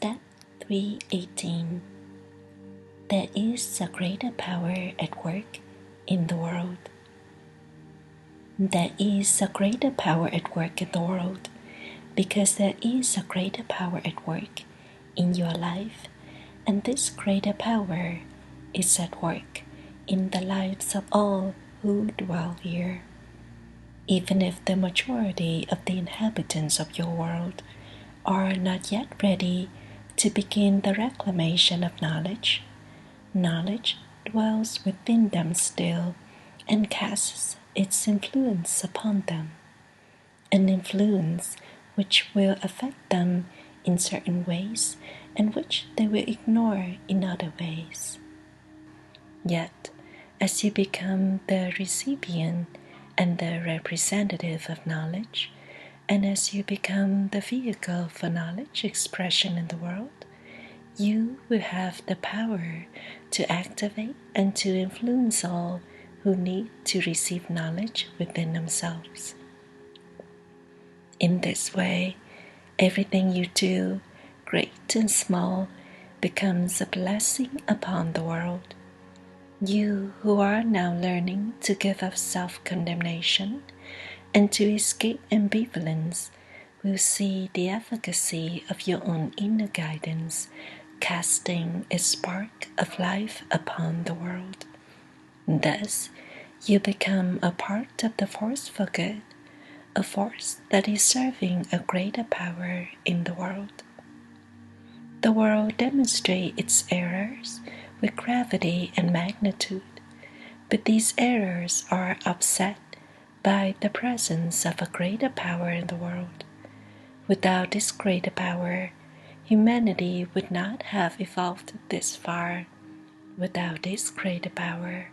Step 318. There is a greater power at work in the world. There is a greater power at work in the world because there is a greater power at work in your life, and this greater power is at work in the lives of all who dwell here. Even if the majority of the inhabitants of your world are not yet ready to begin the reclamation of knowledge, knowledge dwells within them still and casts its influence upon them, an influence which will affect them in certain ways and which they will ignore in other ways. Yet, as you become the recipient and the representative of knowledge, and as you become the vehicle for knowledge expression in the world, you will have the power to activate and to influence all who need to receive knowledge within themselves. In this way, everything you do, great and small, becomes a blessing upon the world. You who are now learning to give up self-condemnation and to escape ambivalence will see the efficacy of your own inner guidance casting a spark of life upon the world. Thus, you become a part of the force for good, a force that is serving a greater power in the world. The world demonstrates its errors with gravity and magnitude, but these errors are offset by the presence of a greater power in the world. Without this greater power, humanity would not have evolved this far. Without this greater power,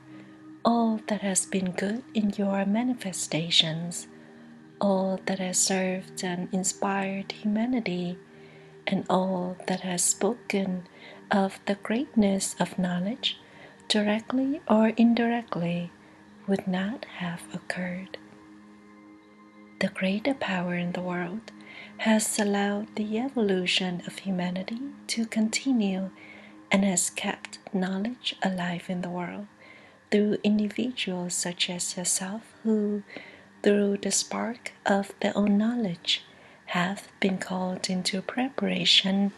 all that has been good in your manifestations, all that has served and inspired humanity, and all that has spoken of the greatness of knowledge, directly or indirectly, would not have occurred. The greater power in the world has allowed the evolution of humanity to continue and has kept knowledge alive in the world through individuals such as yourself who, through the spark of their own knowledge, have been called into preparation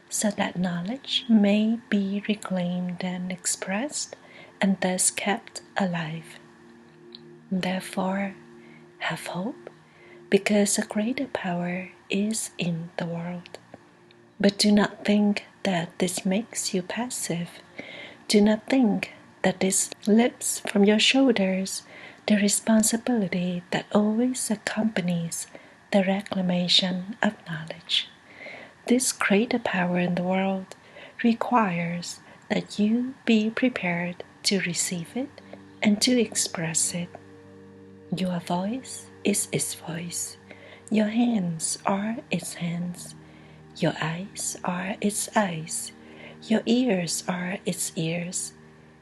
so that knowledge may be reclaimed and expressed and thus kept alive. Therefore, have hope, because a greater power is in the world. But do not think that this makes you passive. Do not think that this lifts from your shoulders the responsibility that always accompanies the reclamation of knowledge. This greater power in the world requires that you be prepared to receive it and to express it. Your voice is its voice. Your hands are its hands. Your eyes are its eyes. Your ears are its ears.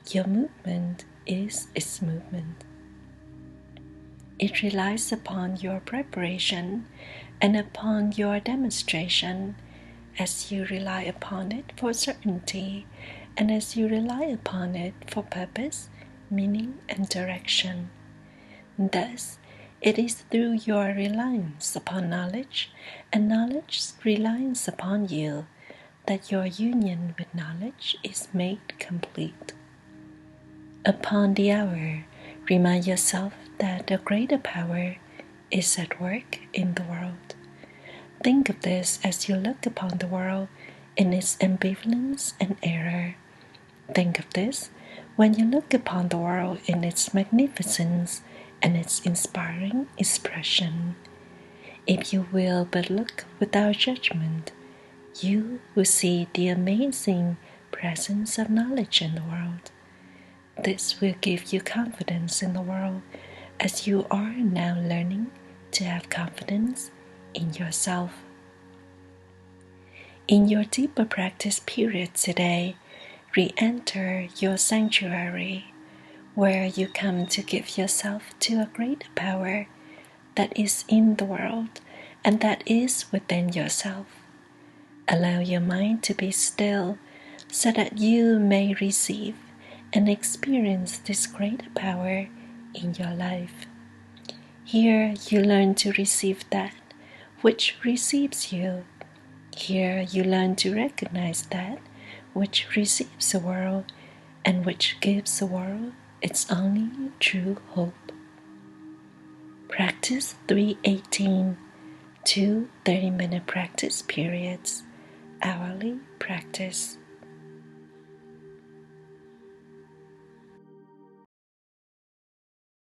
Your movement is its movement. It relies upon your preparation and upon your demonstration, as you rely upon it for certainty and as you rely upon it for purpose, meaning, and direction. Thus, it is through your reliance upon knowledge and knowledge's reliance upon you that your union with knowledge is made complete. Upon the hour, remind yourself that a greater power is at work in the world. Think of this as you look upon the world in its ambivalence and error. Think of this when you look upon the world in its magnificence and its inspiring expression. If you will but look without judgment, you will see the amazing presence of knowledge in the world. This will give you confidence in the world as you are now learning to have confidence in yourself. In your deeper practice period today, re-enter your sanctuary, where you come to give yourself to a greater power that is in the world and that is within yourself. Allow your mind to be still so that you may receive and experience this greater power in your life. Here you learn to receive that which receives you. Here you learn to recognize that which receives the world and which gives the world its only true hope. Practice 318, 2 30-minute practice periods, hourly practice.